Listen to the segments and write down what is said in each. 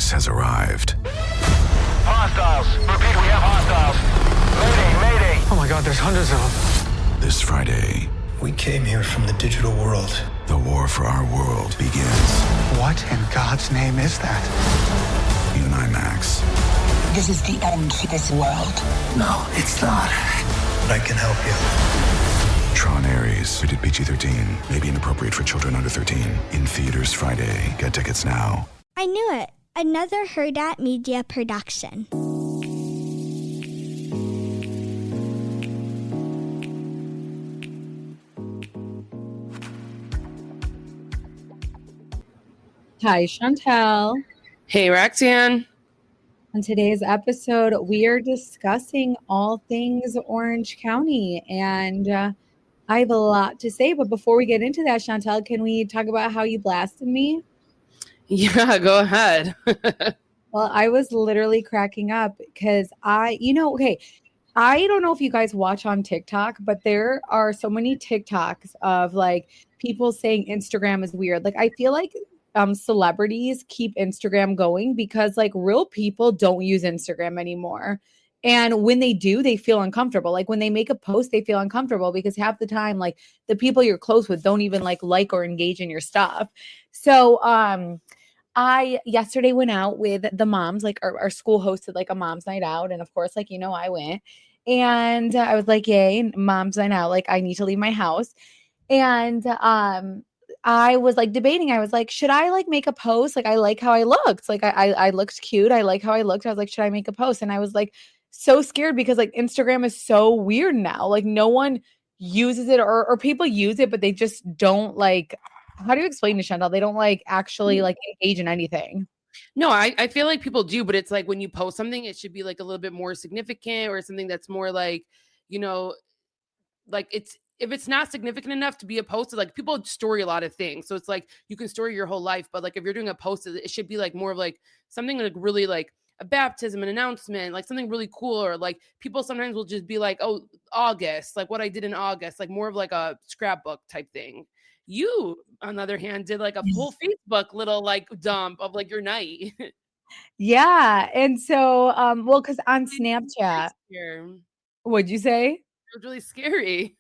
police has arrived. Hostiles. Repeat, we have hostiles. Mayday. Oh my God, there's hundreds of them. This Friday, we came here from the digital world. the war for our world begins. What in God's name is that? In IMAX. This is the end for this world. No, it's not. But I can help you. Tron Ares, rated PG-13, may be inappropriate for children under 13. In theaters Friday. Get tickets now. I knew it. Another Herdat Media production. Hi, Chantel. Hey, Roxanne. On today's episode, we are discussing all things Orange County, and I have a lot to say. But before we get into that, Chantel, can we talk about how you blasted me? Yeah, go ahead. Well, I was literally cracking up because I don't know if you guys watch on TikTok, but there are so many TikToks of like people saying Instagram is weird. Like, I feel like celebrities keep Instagram going because like real people don't use Instagram anymore. And when they do, they feel uncomfortable. Like when they make a post, they feel uncomfortable because half the time, like the people you're close with don't even like or engage in your stuff. So, I yesterday went out with the moms, like our school hosted like a mom's night out. And of course, like, I went and I was like, yay, mom's night out. Like I need to leave my house. And, I was like debating. I was like, should I like make a post? Like, I like how I looked. Like I looked cute. I like how I looked. I was like, should I make a post? And I was like, so scared because like Instagram is so weird now. Like no one uses it or people use it, but they just don't like, how do you explain to Chantel? They don't like actually like engage in anything. No, I feel like people do, but it's like when you post something, it should be like a little bit more significant or something that's more like, like if it's not significant enough to be a post, like people story a lot of things. So it's like you can story your whole life, but like if you're doing a post, it should be like more of like something like really like a baptism, an announcement, like something really cool. Or like people sometimes will just be like, oh, August, like what I did in August, like more of like a scrapbook type thing. You, on the other hand, did like a full Facebook little like dump of like your night. Yeah. And so, well, because on Snapchat, what'd you say? It was really scary.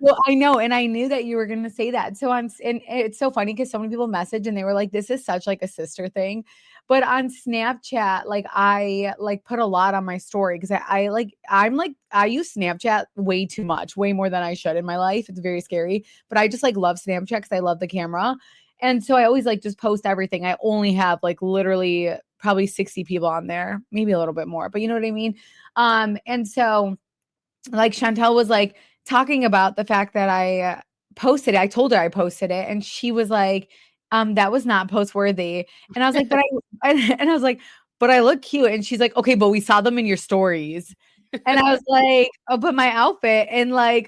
Well, I know. And I knew that you were going to say that. So and it's so funny because so many people message and they were like, this is such like a sister thing. But on Snapchat, like I like put a lot on my story because I use Snapchat way too much, way more than I should in my life. It's very scary, but I just like love Snapchat because I love the camera. And so I always like just post everything. I only have like literally probably 60 people on there, maybe a little bit more, but you know what I mean? And so like Chantel was like talking about the fact that I posted it. I told her I posted it and she was like, that was not post worthy. And I was like, but I look cute. And she's like, okay, but we saw them in your stories. And I was like, oh, but my outfit. And like,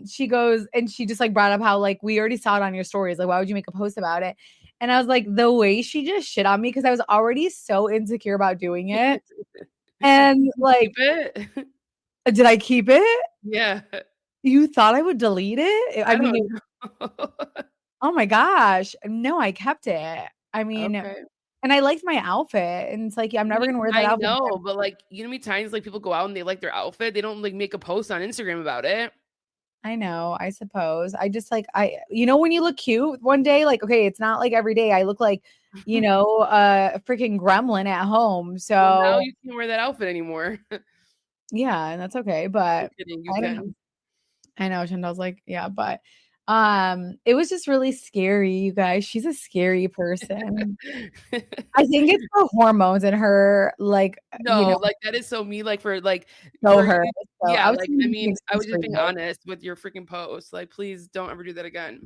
she goes and she just like brought up how like, we already saw it on your stories. Like, why would you make a post about it? And I was like, the way she just shit on me, because I was already so insecure about doing it. And like, did I keep it? Yeah. You thought I would delete it? I mean, oh my gosh. No, I kept it. I mean, and I liked my outfit. And it's like, I'm never going to wear that outfit. I know, but like, you know how many times like people go out and they like their outfit? They don't like make a post on Instagram about it. I know, I suppose. I just like, when you look cute one day, like, okay, it's not like every day I look like, a freaking gremlin at home. So now you can't wear that outfit anymore. Yeah, and that's okay. But I know Chantel's like, yeah, but it was just really scary, you guys. She's a scary person. I think it's the hormones in her, like like that is so me, like for like show her. So yeah, I was just being honest with your freaking post. Like, please don't ever do that again.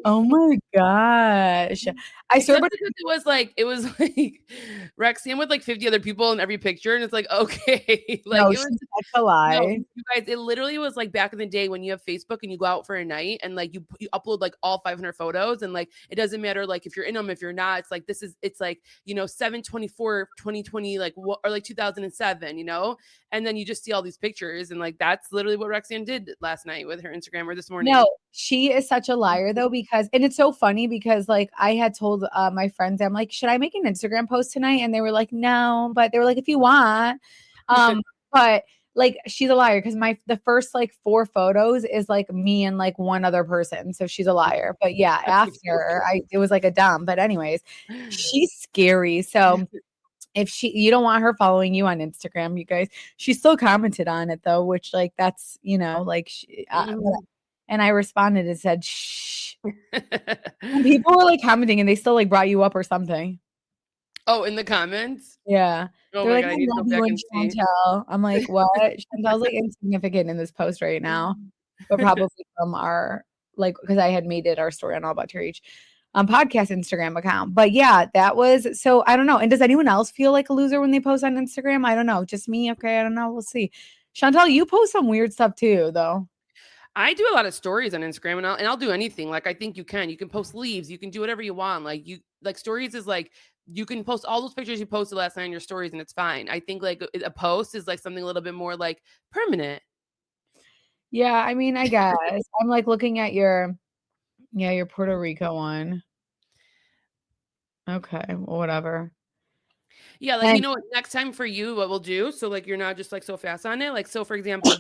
Oh my gosh. I swear, but it was like Roxanne with like 50 other people in every picture, and it's like, okay, like no, it was that's a lie. No, you guys, it literally was like back in the day when you have Facebook and you go out for a night and like you upload like all 500 photos and like it doesn't matter like if you're in them, if you're not, it's like it's like 7/24/2020 like or like 2007, and then you just see all these pictures and like that's literally what Roxanne did last night with her Instagram or this morning. No, she is such a liar though, because because, and it's so funny because like I had told my friends, I'm like, should I make an Instagram post tonight? And they were like, no, but they were like, if you want. But like she's a liar because the first like 4 photos is like me and like one other person. So she's a liar. But yeah, after it was like a dumb. But anyways, she's scary. So if you don't want her following you on Instagram, you guys, she still commented on it though, which like that's, like and I responded and said, shh. And people were like commenting and they still like brought you up or something. Oh, in the comments? Yeah. Oh They're my like, God, I I need to love go you back and and see. Chantel. I'm like, what? Chantel's like insignificant in this post right now, but probably from our, like, because I had made it our story on AllAboutTRH podcast Instagram account. But yeah, that was, so I don't know. And does anyone else feel like a loser when they post on Instagram? I don't know. Just me? Okay. I don't know. We'll see. Chantel, you post some weird stuff too, though. I do a lot of stories on Instagram and I'll do anything. Like I think you can post leaves, you can do whatever you want. Like stories is like, you can post all those pictures you posted last night in your stories and it's fine. I think like a post is like something a little bit more like permanent. Yeah. I mean, I guess I'm like looking at your Puerto Rico one. Okay. Well, whatever. Yeah, like you know what, next time for you, what we'll do, so like you're not just like so fast on it. Like so for example,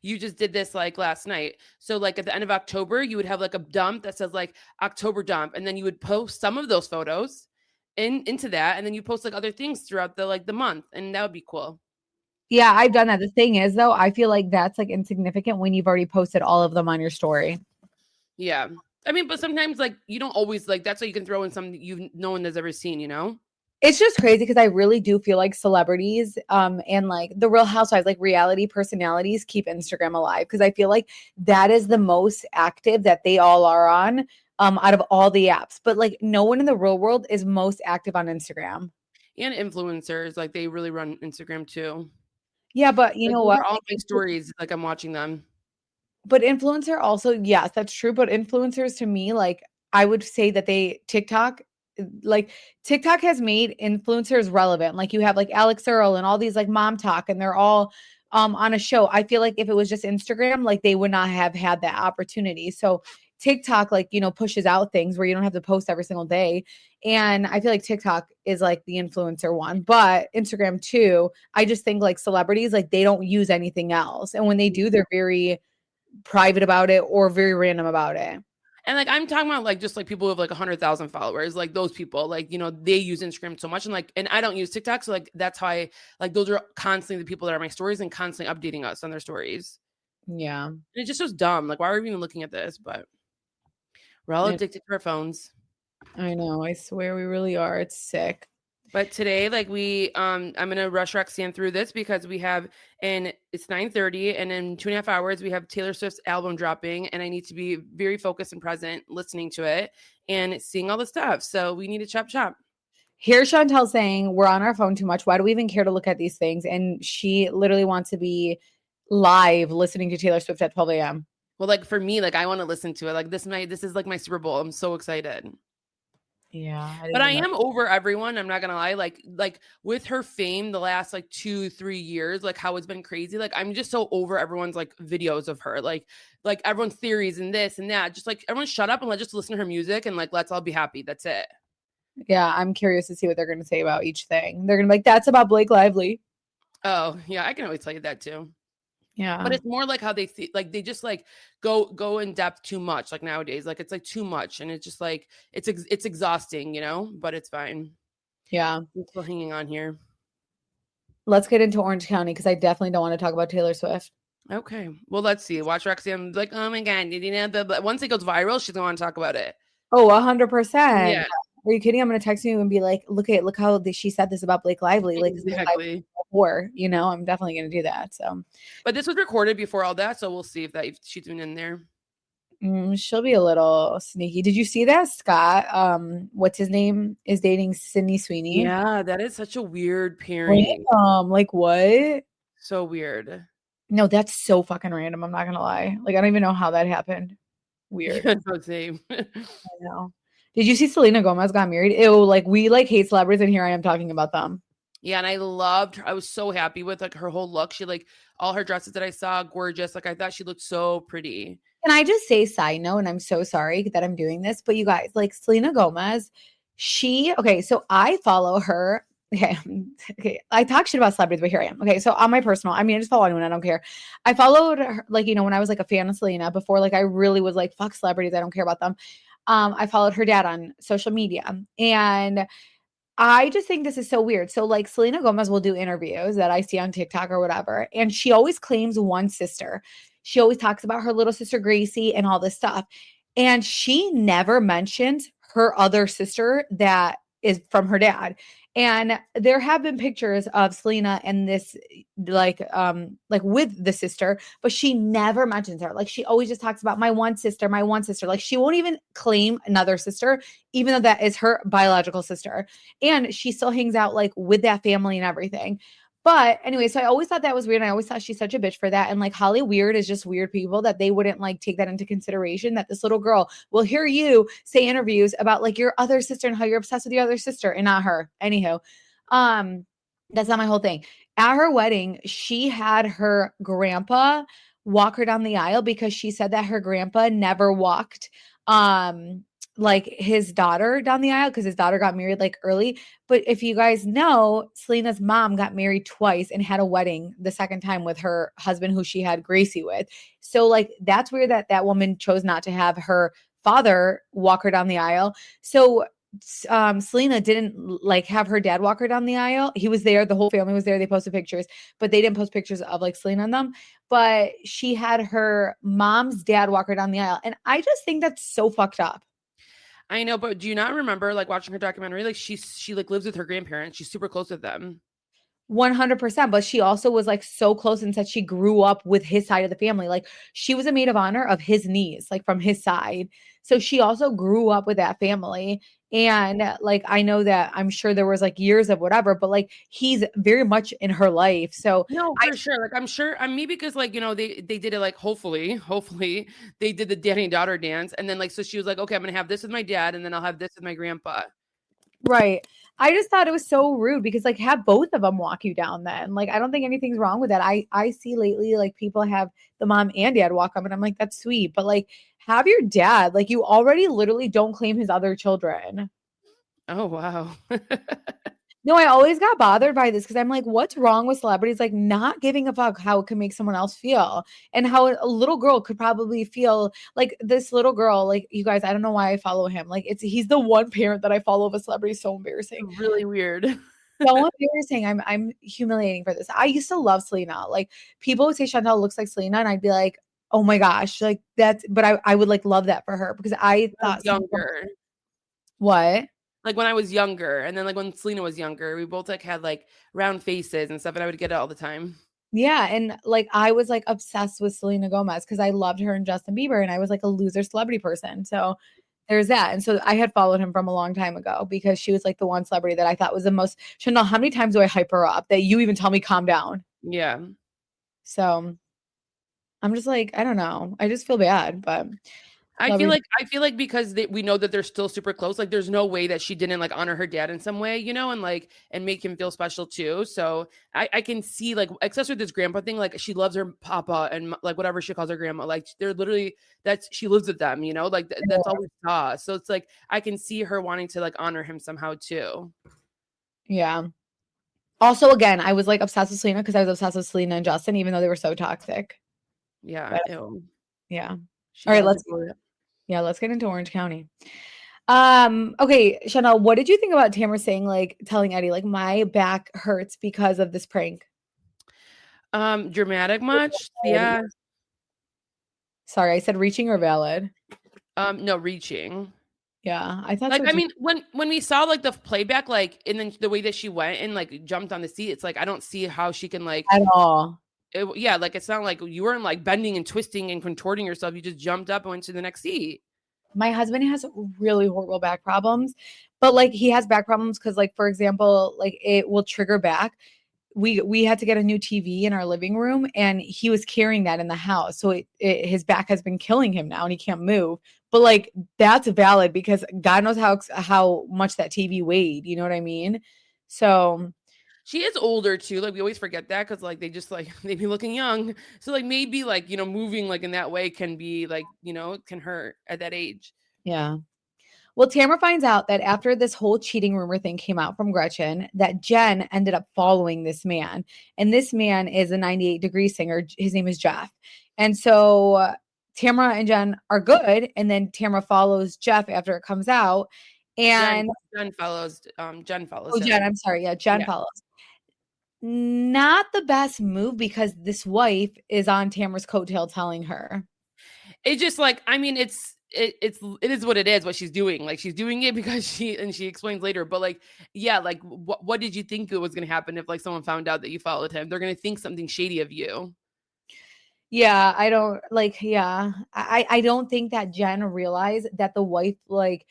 you just did this like last night. So like at the end of October, you would have like a dump that says like October dump, and then you would post some of those photos into that, and then you post like other things throughout the month, and that would be cool. Yeah, I've done that. The thing is though, I feel like that's like insignificant when you've already posted all of them on your story. Yeah. I mean, but sometimes like you don't always like that's why you can throw in something no one has ever seen, you know? It's just crazy because I really do feel like celebrities and like the Real Housewives, like reality personalities keep Instagram alive because I feel like that is the most active that they all are on out of all the apps. But like no one in the real world is most active on Instagram. And influencers, like they really run Instagram too. Yeah, but you like, know what? All my stories, like I'm watching them. But influencer also, yes, that's true. But influencers to me, like I would say that TikTok has made influencers relevant. Like you have like Alex Earl and all these like mom talk and they're all on a show. I feel like if it was just Instagram, like they would not have had that opportunity. So TikTok, like, pushes out things where you don't have to post every single day. And I feel like TikTok is like the influencer one, but Instagram too. I just think like celebrities, like they don't use anything else. And when they do, they're very private about it or very random about it. And like I'm talking about like just like people with like 100,000 followers, like those people, like they use Instagram so much, and I don't use TikTok, so like that's how I like those are constantly the people that are my stories and constantly updating us on their stories. Yeah, and it just was dumb. Like why are we even looking at this? But we're all addicted to our phones. I know. I swear we really are. It's sick. But today, like I'm gonna rush Roxanne through this because we have, and it's 9:30, and in 2.5 hours we have Taylor Swift's album dropping, and I need to be very focused and present, listening to it and seeing all the stuff. So we need to chop. Here's Chantel saying we're on our phone too much. Why do we even care to look at these things? And she literally wants to be listening to Taylor Swift at 12 a.m. Well, like for me, like I want to listen to it. Like this is like my Super Bowl. I'm so excited. Yeah. But I am over everyone. I'm not going to lie. Like with her fame, the last like 2-3 years, like how it's been crazy. Like I'm just so over everyone's like videos of her, like everyone's theories and this and that. Just like everyone shut up and let's just listen to her music and like, let's all be happy. That's it. Yeah. I'm curious to see what they're going to say about each thing. They're going to be like, that's about Blake Lively. Oh yeah. I can always tell you that too. Yeah. But it's more like how they like they just like go in depth too much like nowadays. Like it's like too much and it's just like it's exhausting, but it's fine. Yeah. I'm still hanging on here. Let's get into Orange County because I definitely don't want to talk about Taylor Swift. Okay. Well, let's see. Watch Roxanne. Like, oh my God. But once it goes viral, she's going to want to talk about it. Oh, 100%. Yeah. Are you kidding? I'm going to text you and be like, look how she said this about Blake Lively. Like, exactly. I'm definitely going to do that. So, but this was recorded before all that. So we'll see if she's doing in there. She'll be a little sneaky. Did you see that Scott, what's his name, is dating Sydney Sweeney? Yeah, that is such a weird pairing. Like what? So weird. No, that's so fucking random. I'm not going to lie. Like, I don't even know how that happened. Weird. No, same. I know. Did you see Selena Gomez got married? Ew, like we like hate celebrities and here I am talking about them. Yeah, and I loved her. I was so happy with like her whole look. She like all her dresses that I saw, gorgeous. Like I thought she looked so pretty. Can I just say side note, and I'm so sorry that I'm doing this, but you guys, like Selena Gomez, so I follow her. Okay. Okay. I talk shit about celebrities, but here I am. Okay. So on my personal, I mean, I just follow anyone. I don't care. I followed her, like, when I was like a fan of Selena before, like I really was like, fuck celebrities. I don't care about them. I followed her dad on social media, and I just think this is so weird. So like Selena Gomez will do interviews that I see on TikTok or whatever, and she always claims one sister. She always talks about her little sister Gracie and all this stuff. And she never mentions her other sister that is from her dad. And there have been pictures of Selena and this like with the sister, but she never mentions her. Like she always just talks about my one sister, my one sister. Like she won't even claim another sister, even though that is her biological sister. And she still hangs out like with that family and everything. But anyway, so I always thought that was weird. And I always thought she's such a bitch for that. And like Holly Weird is just weird people that they wouldn't like take that into consideration, that this little girl will hear you say interviews about like your other sister and how you're obsessed with your other sister and not her. Anywho, that's not my whole thing. At her wedding, she had her grandpa walk her down the aisle because she said that her grandpa never walked like his daughter down the aisle because his daughter got married like early. But if you guys know, Selena's mom got married twice and had a wedding the second time with her husband, who she had Gracie with. So like that's weird that that woman chose not to have her father walk her down the aisle. So Selena didn't like have her dad walk her down the aisle. He was there, the whole family was there. They posted pictures, but they didn't post pictures of like Selena and them. But she had her mom's dad walk her down the aisle. And I just think that's so fucked up. I know, but do you not remember like watching her documentary? Like she like lives with her grandparents. She's super close with them. 100%. But she also was like so close and said she grew up with his side of the family. Like she was a maid of honor of his niece, like from his side. So she also grew up with that family. And like, I know that I'm sure there was like years of whatever, but like he's very much in her life. So No, for sure. Like I'm sure maybe because like, they did it like hopefully they did the daddy and daughter dance. And then like, so she was like, okay, I'm going to have this with my dad. And then I'll have this with my grandpa. right. I just thought it was so rude because like have both of them walk you down then. Like I don't think anything's wrong with that. I see lately like people have the mom and dad walk up and I'm like, that's sweet. But like have your dad, like you already literally don't claim his other children. Oh, wow. No, I always got bothered by this because I'm like, what's wrong with celebrities like not giving a fuck how it can make someone else feel and how a little girl could probably feel like this little girl, like you guys, I don't know why I follow him. Like he's the one parent that I follow of a celebrity. So embarrassing. Really weird. So embarrassing. I'm humiliating for this. I used to love Selena. Like people would say Chantel looks like Selena and I'd be like, oh my gosh, like but I would like love that for her because I thought younger. What? Like when I was younger, and then like when Selena was younger, we both like had like round faces and stuff, and I would get it all the time. Yeah, and like I was like obsessed with Selena Gomez because I loved her and Justin Bieber, and I was like a loser celebrity person. So there's that. And so I had followed him from a long time ago because she was like the one celebrity that I thought was the most. Chanel, how many times do I hype her up that you even tell me calm down? Yeah. So I'm just like, I don't know. I just feel bad, but I feel like because we know that they're still super close, like there's no way that she didn't like honor her dad in some way, and like and make him feel special too. So I can see like, especially with this grandpa thing, like she loves her papa and like whatever she calls her grandma, like they're literally she lives with them, like that's all we saw. So it's like I can see her wanting to like honor him somehow too. Yeah. Also, again, I was like obsessed with Selena because I was obsessed with Selena and Justin, even though they were so toxic. Yeah. But, yeah. All right. Let's get into Orange County. Okay, Chanel, what did you think about Tamra saying, like, telling Eddie, like, my back hurts because of this prank? Dramatic much? Yeah. Sorry, I said reaching or valid? No, reaching. Yeah, I thought like so I mean, when we saw like the playback, like, and then the way that she went and like jumped on the seat, it's like I don't see how she can like at all. Like it's not like you weren't like bending and twisting and contorting yourself. You just jumped up and went to the next seat. My husband has really horrible back problems, but like he has back problems because, like, for example, like it will trigger back. We had to get a new TV in our living room, and he was carrying that in the house, so his back has been killing him now, and he can't move. But like that's valid because God knows how much that TV weighed. You know what I mean? So She is older too. Like we always forget that because like they just like they be looking young. So like maybe like moving like in that way can be like can hurt at that age. Yeah. Well, Tamra finds out that after this whole cheating rumor thing came out from Gretchen, that Jen ended up following this man. And this man is a 98-degree singer. His name is Jeff. And so Tamra and Jen are good. And then Tamra follows Jeff after it comes out. And Jen follows oh, him. Jen, I'm sorry. Yeah, Jen follows. Not the best move because this wife is on Tamra's coattail telling her. It just like, I mean, it is what it is, what she's doing. Like she's doing it because she explains later, but like, yeah, like what did you think it was going to happen if like someone found out that you followed him? They're going to think something shady of you. Yeah, I don't like, yeah. I don't think that Jen realized that the wife, like,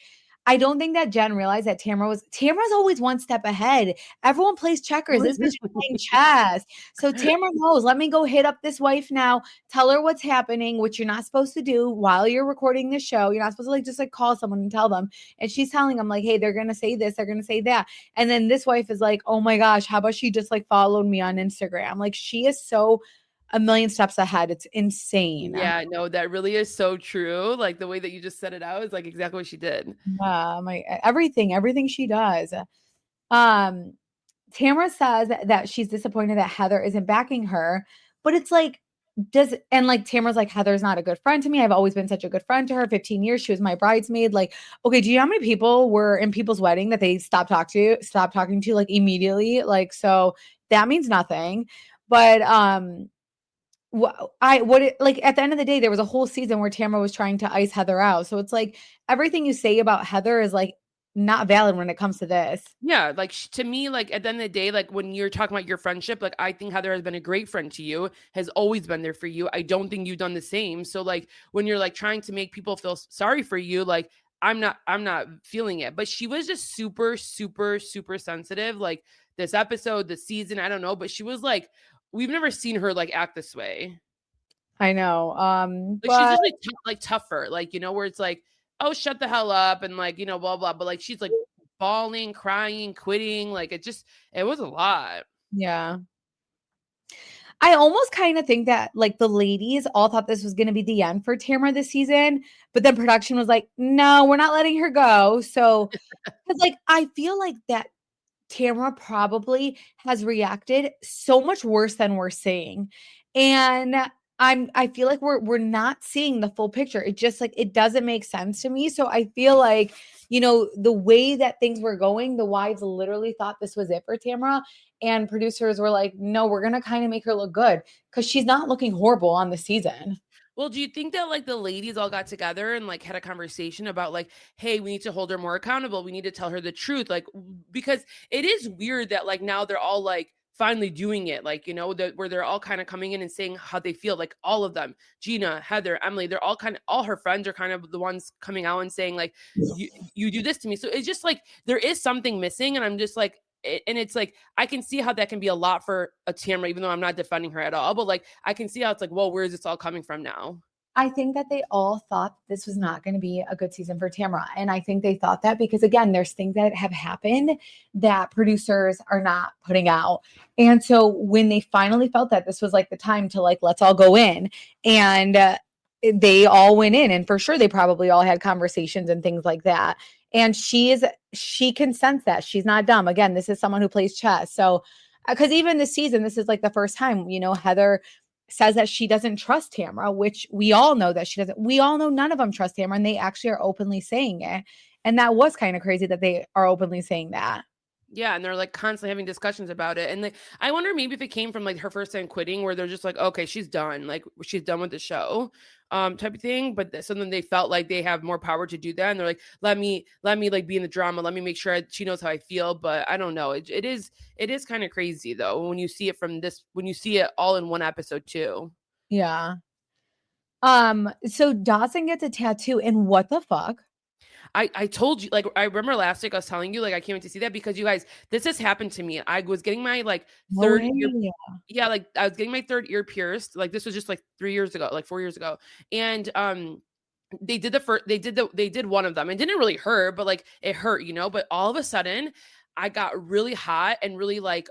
I don't think that Jen realized that Tamra's always one step ahead. Everyone plays checkers. This bitch is playing chess. So Tamra knows, let me go hit up this wife now, tell her what's happening, which you're not supposed to do while you're recording the show. You're not supposed to like just like call someone and tell them. And she's telling them like, hey, they're going to say this, they're going to say that. And then this wife is like, oh my gosh, how about she just like followed me on Instagram? Like she is so a million steps ahead. It's insane. Yeah, no, that really is so true. Like the way that you just said it out is like exactly what she did. Yeah, everything she does. Tamra says that she's disappointed that Heather isn't backing her, but it's like, Tamra's like, Heather's not a good friend to me. I've always been such a good friend to her. 15 years, she was my bridesmaid. Like, okay, do you know how many people were in people's wedding that they stopped talking to like immediately? Like, so that means nothing. But at the end of the day, there was a whole season where Tamra was trying to ice Heather out. So it's like everything you say about Heather is like not valid when it comes to this. Yeah, like to me, like at the end of the day, like when you're talking about your friendship, like I think Heather has been a great friend to you, has always been there for you. I don't think you've done the same. So like when you're like trying to make people feel sorry for you, like I'm not feeling it. But she was just super, super, super sensitive. Like this episode, the season, I don't know, but she was like, we've never seen her like act this way. I know. Like she's usually like tougher, like where it's like, oh, shut the hell up and like blah blah. But like she's like bawling, crying, quitting. Like it was a lot. Yeah. I almost kind of think that like the ladies all thought this was going to be the end for Tamra this season, but then production was like, no, we're not letting her go. So, because like I feel like that Tamra probably has reacted so much worse than we're seeing. And I feel like we're not seeing the full picture. It just like it doesn't make sense to me. So I feel like, the way that things were going, the wives literally thought this was it for Tamra. And producers were like, no, we're gonna kind of make her look good because she's not looking horrible on the season. Well, do you think that like the ladies all got together and like had a conversation about like, hey, we need to hold her more accountable. We need to tell her the truth. Like, because it is weird that like now they're all like finally doing it. Like, where they're all kind of coming in and saying how they feel. Like all of them, Gina, Heather, Emily, they're all her friends are kind of the ones coming out and saying like, you do this to me. So it's just like, there is something missing. And I'm just like, and it's like, I can see how that can be a lot for a Tamra, even though I'm not defending her at all. But like, I can see how it's like, well, where is this all coming from now? I think that they all thought this was not going to be a good season for Tamra. And I think they thought that because, again, there's things that have happened that producers are not putting out. And so when they finally felt that this was like the time to like, let's all go in, and they all went in, and for sure they probably all had conversations and things like that. And she can sense that she's not dumb. Again, this is someone who plays chess. So, because even this season, this is like the first time, Heather says that she doesn't trust Tamra, which we all know that she doesn't. We all know none of them trust Tamra, and they actually are openly saying it. And that was kind of crazy that they are openly saying that. Yeah, and they're like constantly having discussions about it. And I wonder maybe if it came from like her first time quitting, where they're just like, okay, she's done. Like she's done with the show, type of thing. But so then they felt like they have more power to do that. And they're like, let me like be in the drama. Let me make sure she knows how I feel. But I don't know. It is kind of crazy though, when you see it when you see it all in one episode too. Yeah. So Dawson gets a tattoo, and what the fuck? I told you, like, I remember last week I was telling you, like, I can't wait to see that because you guys, this has happened to me. I was getting my like third ear, like I was getting my third ear pierced. Like this was just like 4 years ago. And they did one of them. It didn't really hurt, but like it hurt, but all of a sudden I got really hot and really like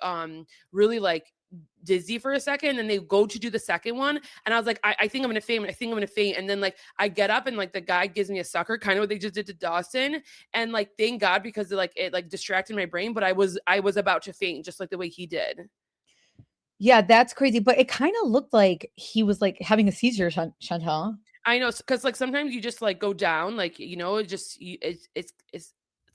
dizzy for a second, and then they go to do the second one, and I was like, I think I'm gonna faint. I think I'm gonna faint. And then like I get up and like the guy gives me a sucker, kind of what they just did to Dawson. And like thank God, because it like distracted my brain, but I was about to faint just like the way he did. Yeah, that's crazy. But it kind of looked like he was like having a seizure, Chantal. I know, because like sometimes you just like go down, like it just it's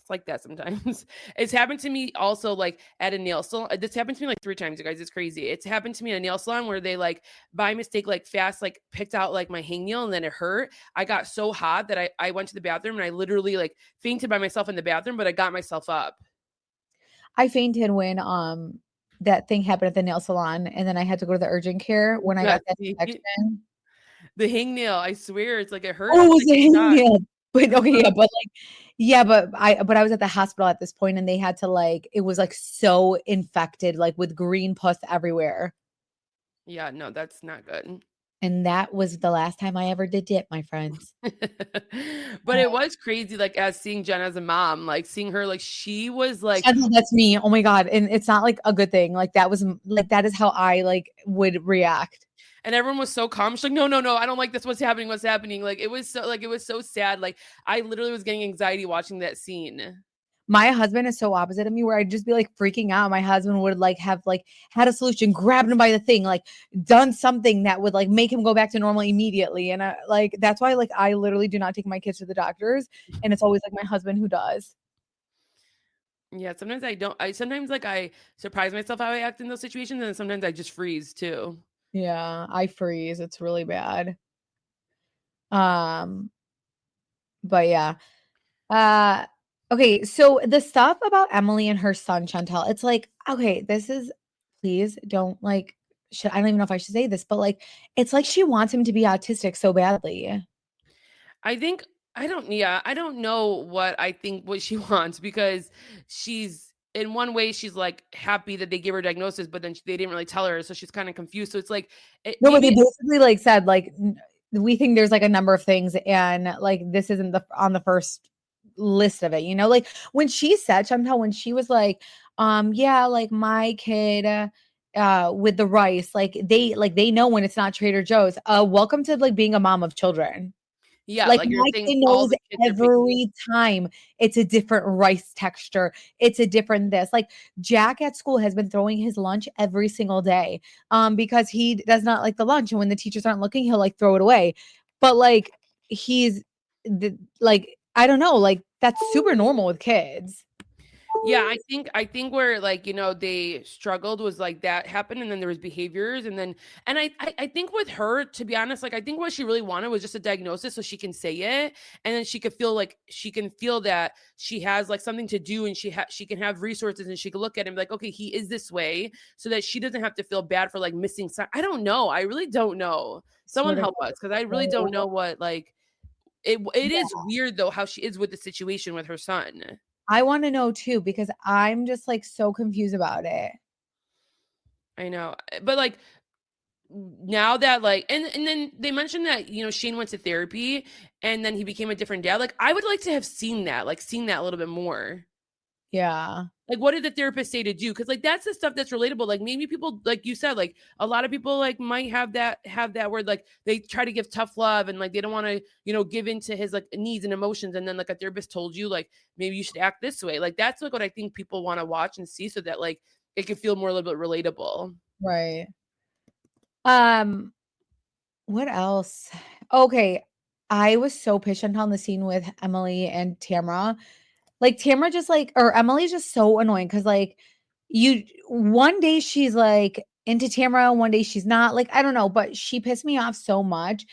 like that sometimes. It's happened to me also like at a nail salon. This happened to me like 3 times, you guys. It's crazy. It's happened to me at a nail salon where they like by mistake like fast like picked out like my hangnail, and then it hurt. I got so hot that I went to the bathroom and I literally like fainted by myself in the bathroom, but I got myself up. I fainted when that thing happened at the nail salon, and then I had to go to the urgent care when I got that infection. The hangnail, I swear, it's like it hurt. Oh, it was like, a hangnail. But okay, yeah, but I was at the hospital at this point, and they had to like, it was like so infected, like with green pus everywhere. Yeah, no, that's not good. And that was the last time I ever did dip, my friends. But it was crazy, like as seeing Jen as a mom, like seeing her, like she was like, that's me. Oh my God. And it's not like a good thing. Like that was like, that is how I like would react. and everyone was so calm. She's like, no, I don't like this. What's happening? Like it was so sad. Like I literally was getting anxiety watching that scene. My husband is so opposite of me, where I'd just be like freaking out. My husband would like have like had a solution, grabbed him by the thing, like done something that would like make him go back to normal immediately. And like that's why like I literally do not take my kids to the doctors, and it's always like my husband who does. Yeah, sometimes I don't. Sometimes like I surprise myself how I act in those situations, and sometimes I just freeze too. Yeah, I freeze. It's really bad. Um, but yeah. Okay, so the stuff about Emily and her son Chantel, it's like, okay, this is, please don't like, I don't even know if I should say this, but like it's like she wants him to be autistic so badly. I think I don't. Yeah, I don't know what she wants, because she's in one way she's like happy that they gave her a diagnosis, but then they didn't really tell her, so she's kind of confused. So it's like No, but they basically like said like we think there's like a number of things, and like this isn't on the first list of it, you know, like when she said Chantal, when she was like yeah, like my kid with the rice, like they know when it's not Trader Joe's. Welcome to like being a mom of children. Yeah, Like like you're my saying kid all knows the kids are every time it's a different rice texture. It's a different this. Like Jack at school has been throwing his lunch every single day because he does not like the lunch. And when the teachers aren't looking, he'll like throw it away. But like like, I don't know, like that's super normal with kids. Yeah, I think where like they struggled was like that happened, and then there was behaviors, and then I think with her, to be honest, like I think what she really wanted was just a diagnosis so she can say it, and then she can feel that she has like something to do, and she can have resources, and she can look at him like, okay, he is this way, so that she doesn't have to feel bad for like missing. I don't know. I really don't know. Someone help us, because I really don't know what like it is weird though how she is with the situation with her son. I want to know too, because I'm just like so confused about it. I know. But like now that like and then they mentioned that Shane went to therapy and then he became a different dad. Like I would like to have seen that a little bit more. Yeah. Like what did the therapist say to do? Because like that's the stuff that's relatable. Like maybe people, like you said, like a lot of people like might have that word, like they try to give tough love and like they don't want to give into his like needs and emotions, and then like a therapist told you like maybe you should act this way. Like that's like what I think people want to watch and see, so that like it can feel more a little bit relatable. Right. What else? Okay, I was so pissed on the scene with Emily and Tamra. Like Tamra just like, or Emily's just so annoying because like one day she's like into Tamra, one day she's not. Like I don't know, but she pissed me off so much.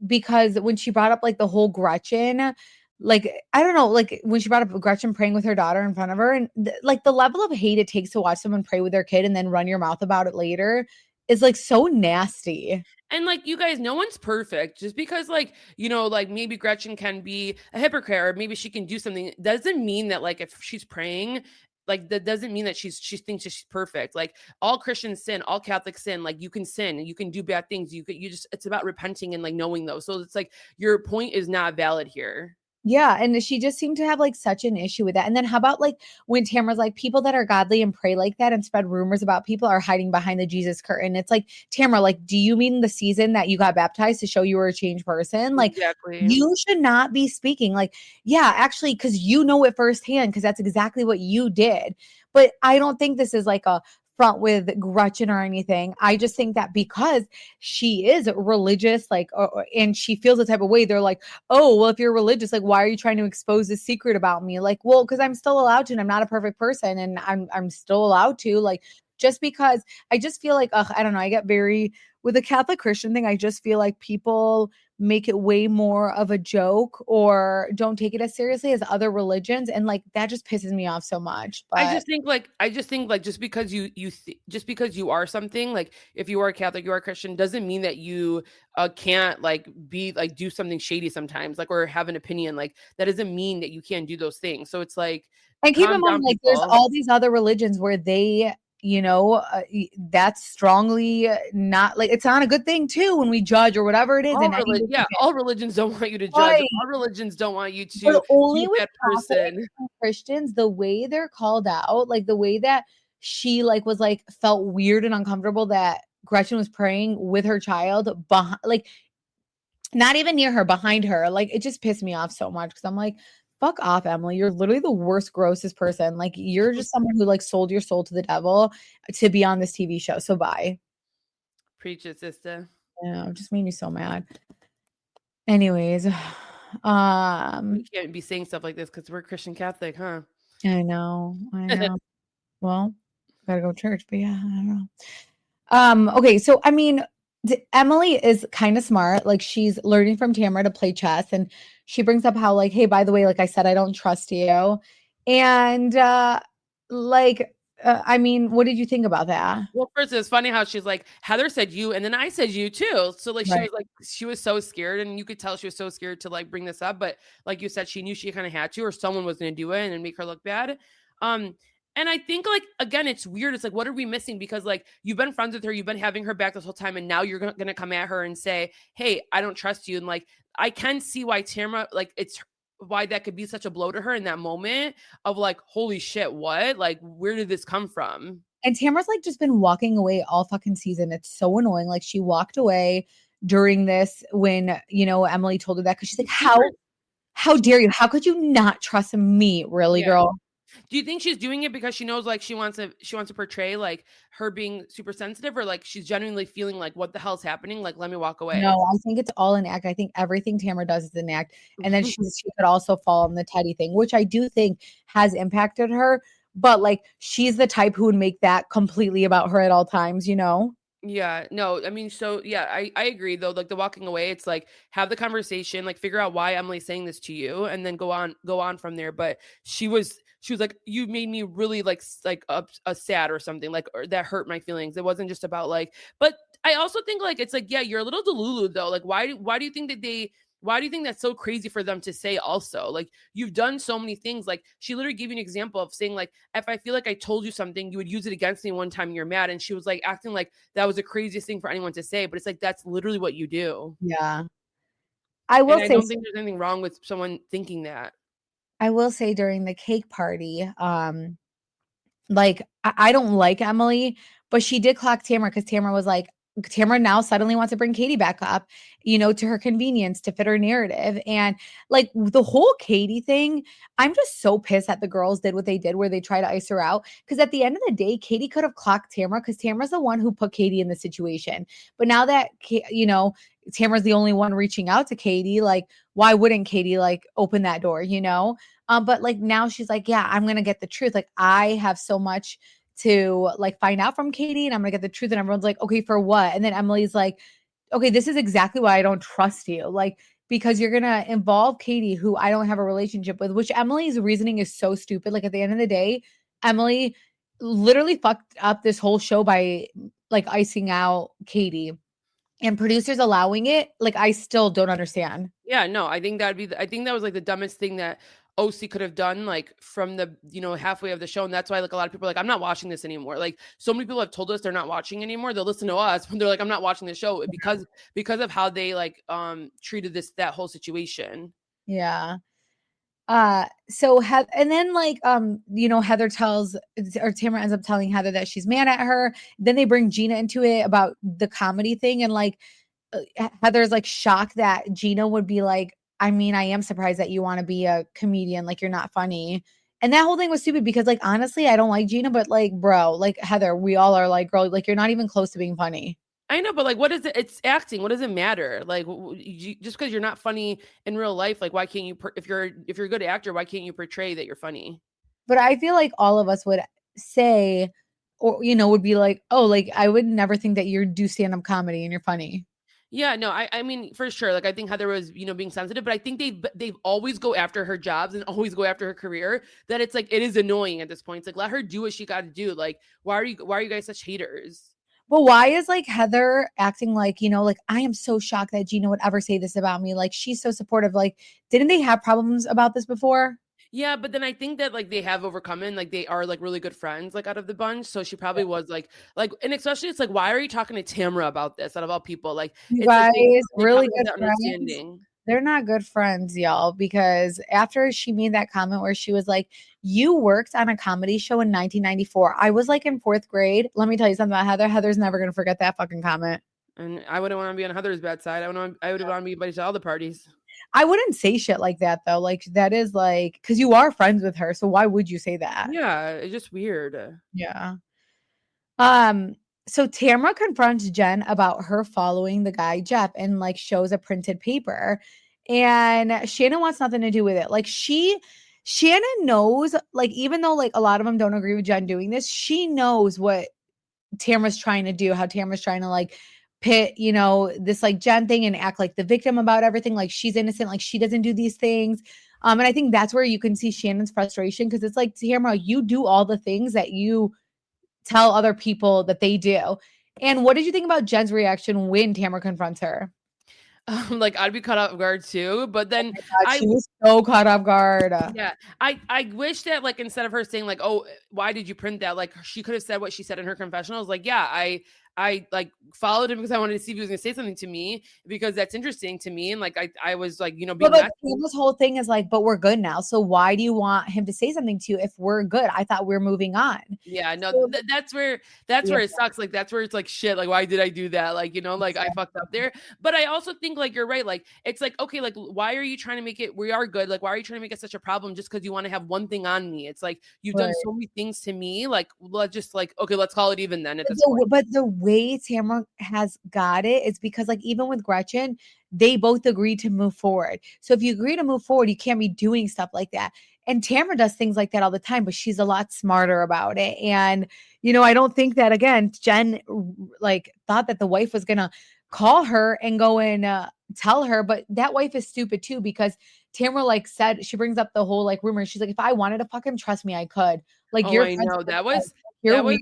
Because when she brought up like the whole Gretchen, like I don't know, like when she brought up Gretchen praying with her daughter in front of her, and like the level of hate it takes to watch someone pray with their kid and then run your mouth about it later is like so nasty. And like you guys, no one's perfect. Just because like like maybe Gretchen can be a hypocrite, or maybe she can do something, doesn't mean that like if she's praying, like that doesn't mean that she thinks that she's perfect. Like all Christians sin, all Catholics sin. Like you can sin and you can do bad things. You just, it's about repenting and like knowing those. So it's like your point is not valid here. Yeah, and she just seemed to have, like, such an issue with that, and then how about, like, when Tamara's like, "People that are godly and pray like that and spread rumors about people are hiding behind the Jesus curtain." It's like, Tamara, like, do you mean the season that you got baptized to show you were a changed person? Like, Exactly. you should not be speaking, like, yeah, actually, because you know it firsthand, because that's exactly what you did, but I don't think this is like a front with Gretchen or anything. I just think that because she is religious, like, and she feels the type of way, they're like, oh, well, if you're religious, like, why are you trying to expose this secret about me? Like, well, because I'm still allowed to, and I'm not a perfect person, and I'm still allowed to. Like, just because I just feel like, ugh, I don't know. I get very with the Catholic Christian thing. I just feel like people make it way more of a joke or don't take it as seriously as other religions, and like that just pisses me off so much. I But just think like just because just because you are something, like if you are a Catholic, you are a Christian, doesn't mean that you can't like be like do something shady sometimes, like or have an opinion. Like that doesn't mean that you can't do those things. So it's like and keep in calm mind, down, like, there's people. all these other religions where they, that's strongly not like it's not a good thing too when we judge or whatever it is in any religion. All religions don't want you to judge. Right. All religions don't want you to But be only a with bad Catholics person. and Christians, the way they're called out, like the way that she like was like felt weird and uncomfortable that Gretchen was praying with her child behind, like not even near her, behind her. Like it just pissed me off so much because I'm like, fuck off, Emily. You're literally the worst, grossest person. Like you're just someone who like sold your soul to the devil to be on this TV show. So bye. Preach it, sister. Yeah, it just made me so mad. Anyways, We can't be saying stuff like this because we're Christian Catholic, huh? I know. Well, gotta go to church, but yeah, I don't know. Okay, so I mean, Emily is kind of smart. Like she's learning from Tamara to play chess, and she brings up how, like, hey, by the way, like I said, I don't trust you. And like, I mean, what did you think about that? Well, first, it's funny how she's like, Heather said you, and then I said you too. So, like, Right. she was so scared, and you could tell she was so scared to like bring this up. But like you said, she knew she kind of had to, or someone was going to do it and make her look bad. Um, and I think like again, it's weird. It's like, what are we missing? Because like you've been friends with her, you've been having her back this whole time, and now you're going to come at her and say, "Hey, I don't trust you." And like, I can see why Tamara, like, it's why that could be such a blow to her in that moment of like, holy shit, what? Like, where did this come from? And Tamara's like just been walking away all fucking season. It's so annoying. Like she walked away during this when Emily told her that because she's like, how dare you? How could you not trust me, really, Yeah. girl? Do you think she's doing it because she knows like she wants to portray like her being super sensitive, or like she's genuinely feeling like what the hell's happening? Like, let me walk away. No, I think it's all an act. I think everything Tamara does is an act. And then she could also fall on the Teddy thing, which I do think has impacted her. But like she's the type who would make that completely about her at all times, Yeah, no, I mean, so yeah, I agree though. Like the walking away, it's like have the conversation, like figure out why Emily's saying this to you, and then go on from there. But she was like, you made me really like sad or something, like, or that hurt my feelings. It wasn't just about like, but I also think like it's like, yeah, you're a little delulu though. Like why do you think why do you think that's so crazy for them to say also? Like you've done so many things. Like she literally gave you an example of saying like, if I feel like I told you something, you would use it against me one time you're mad. And she was like acting like that was the craziest thing for anyone to say. But it's like, that's literally what you do. Yeah. I And will I say don't think there's anything wrong with someone thinking that. during the cake party, like I don't like Emily, but she did clock Tamara because Tamara was like, Tamara now suddenly wants to bring Katie back up, to her convenience to fit her narrative. And like the whole Katie thing, I'm just so pissed that the girls did what they did where they try to ice her out. Because at the end of the day, Katie could have clocked Tamara because Tamara's the one who put Katie in the situation. But now that, Tamara's the only one reaching out to Katie, like, why wouldn't Katie like open that door, But like now she's like, yeah, I'm going to get the truth. Like I have so much to like find out from Katie and I'm gonna get the truth. And everyone's like, okay, for what? And then Emily's like, okay, this is exactly why I don't trust you. Like, because you're gonna involve Katie, who I don't have a relationship with, which Emily's reasoning is so stupid. Like at the end of the day, Emily literally fucked up this whole show by like icing out Katie and producers allowing it. Like, I still don't understand. Yeah, no, I think I think that was like the dumbest thing that OC could have done, like from the halfway of the show. And that's why like a lot of people are like, I'm not watching this anymore. Like so many people have told us they're not watching anymore. They'll listen to us, but they're like, I'm not watching the show because of how they like treated that whole situation. Yeah. And then like Heather tells, or Tamara ends up telling Heather that she's mad at her. Then they bring Gina into it about the comedy thing, and like Heather's like shocked that Gina would be like, I mean, I am surprised that you want to be a comedian, like you're not funny. And that whole thing was stupid because like honestly, I don't like Gina, but like bro, like Heather, we all are like, girl, like you're not even close to being funny. I know, but like, what is it? It's acting. What does it matter? Like, just because you're not funny in real life, like, why can't you? If you're a good actor, why can't you portray that you're funny? But I feel like all of us would say, or would be like, oh, like I would never think that you do stand up comedy and you're funny. Yeah, no, I mean, for sure. Like, I think Heather was, being sensitive, but I think they've always go after her jobs and always go after her career. That it's like it is annoying at this point. It's like let her do what she got to do. Like, why are you guys such haters? But why is like Heather acting like, like I am so shocked that Gina would ever say this about me? Like she's so supportive. Like, didn't they have problems about this before? Yeah, but then I think that like they have overcome it and like they are like really good friends like out of the bunch. So she probably was like and especially it's like why are you talking to Tamra about this out of all people? Like You it's guys, like they really probably have good that friends. understanding. They're not good friends, y'all, because after she made that comment where she was like, you worked on a comedy show in 1994. I was like in 4th grade. Let me tell you something about Heather. Heather's never going to forget that fucking comment. And I wouldn't want to be on Heather's bad side. I would want to be invited to all the parties. I wouldn't say shit like that though. Like that is like, because you are friends with her. So why would you say that? Yeah, it's just weird. Yeah. So Tamra confronts Jen about her following the guy Jeff and like shows a printed paper. And Shannon wants nothing to do with it. Like Shannon knows, like, even though like a lot of them don't agree with Jen doing this, she knows what Tamra's trying to do, how Tamra's trying to like pit, this like Jen thing and act like the victim about everything. Like she's innocent, like she doesn't do these things. And I think that's where you can see Shannon's frustration because it's like, Tamra, you do all the things that you tell other people that they do. And what did you think about Jen's reaction when Tamra confronts her? Like I'd be caught off guard too, but then She was so caught off guard. Yeah, I wish that like instead of her saying like, "Oh, why did you print that?" Like she could have said what she said in her confessional. I was like, "Yeah, I like followed him because I wanted to see if he was going to say something to me because that's interesting to me." And like I was like, being but this whole thing is like, but we're good now. So why do you want him to say something to you if we're good? I thought we were moving on. Yeah, no, So, that's where it sucks. Like that's where it's like shit. Like why did I do that? Like like I fucked up there. But I also think like you're right. Like it's like okay, like why are you trying to make it? We are good. Like why are you trying to make it such a problem just because you want to have one thing on me? It's like you've done so many things to me. Like let's just like okay, let's call it even then. At this point. But the way Tamra has got it is because like even with Gretchen, they both agreed to move forward. So if you agree to move forward, you can't be doing stuff like that. And Tamra does things like that all the time, but she's a lot smarter about it. And, I don't think that, again, Jen like thought that the wife was going to call her and go and tell her, but that wife is stupid too, because Tamra like said, she brings up the whole like rumor. She's like, if I wanted to fuck him, trust me, I could. Like I know that was weird.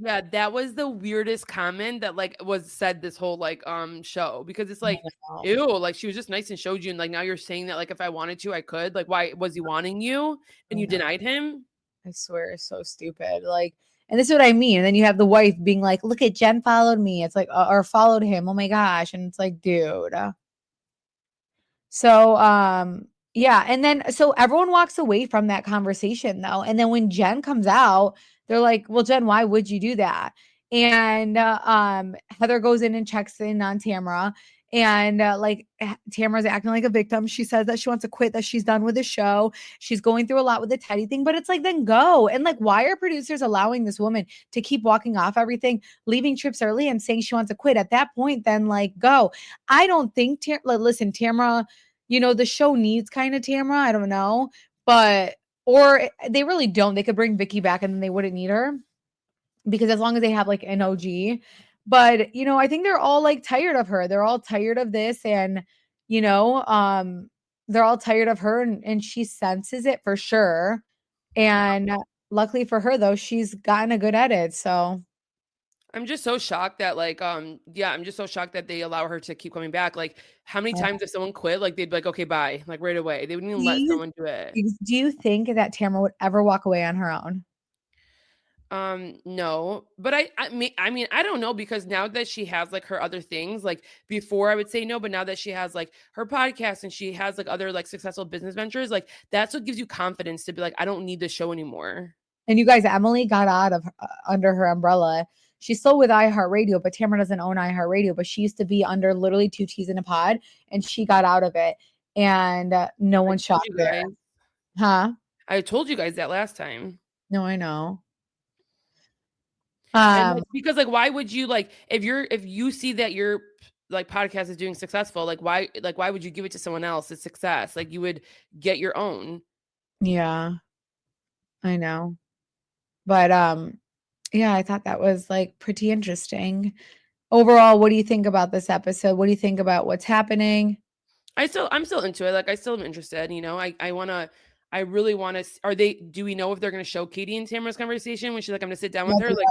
Yeah, that was the weirdest comment that like was said this whole like show because it's like ew, like she was just nice and showed you and like now you're saying that like if I wanted to I could. Like why was he wanting you and you denied him? I swear it's so stupid. Like, and this is what I mean. And then you have the wife being like, look at Jen followed me. It's like or followed him. Oh my gosh. And it's like, dude. So yeah, and then so everyone walks away from that conversation though. And then when Jen comes out, they're like, well, Jen, why would you do that? And Heather goes in and checks in on Tamra. And like Tamra's acting like a victim. She says that she wants to quit, that she's done with the show. She's going through a lot with the Teddy thing, but it's like, then go. And like, why are producers allowing this woman to keep walking off everything, leaving trips early and saying she wants to quit? At that point, then like, go. I don't think, listen, Tamra, the show needs kind of Tamra. I don't know, but, or they really don't. They could bring Vicky back and then they wouldn't need her because as long as they have like an OG. But, I think they're all like tired of her. They're all tired of this and, they're all tired of her and she senses it for sure. And luckily for her though, she's gotten a good edit. So I'm just so shocked that like I'm just so shocked that they allow her to keep coming back. Like how many times if someone quit, like they'd be like, okay, bye, like right away. They wouldn't even let someone do it. Do you think that Tamra would ever walk away on her own? No, but I mean, I don't know, because now that she has like her other things, like before I would say no, but now that she has like her podcast and she has like other like successful business ventures, like that's what gives you confidence to be like, I don't need the show anymore. And you guys, Emily got out of under her umbrella. She's still with iHeartRadio, but Tamra doesn't own iHeartRadio. But she used to be under literally Two Teas in a Pod, and she got out of it, and no one shot there, huh? I told you guys that last time. No, I know. And like, because like, why would you like if you see that your like podcast is doing successful, like why would you give it to someone else? It's success. Like you would get your own. Yeah, I know. But yeah, I thought that was like pretty interesting. Overall, what do you think about this episode? What do you think about what's happening? I'm still into it. Like I still am interested, you know. I really want to. Do we know if they're going to show Katie and Tamara's conversation when she's like, I'm going to sit down with her? Like,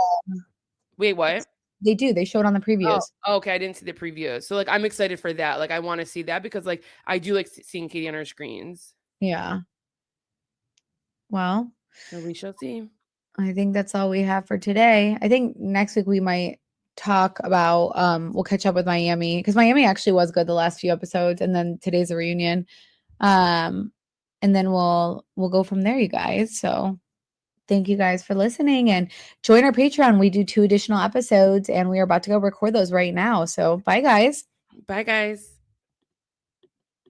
wait, what? They do. They showed on the previews. Oh, okay. I didn't see the previews. So like, I'm excited for that. Like, I want to see that because like, I do like seeing Katie on her screens. Yeah. Well, so we shall see. I think that's all we have for today. I think next week we might talk about, we'll catch up with Miami, because Miami actually was good the last few episodes. And then today's a reunion. And then we'll go from there, you guys. So thank you guys for listening, and join our Patreon. We do 2 additional episodes, and we are about to go record those right now. So bye, guys. Bye, guys.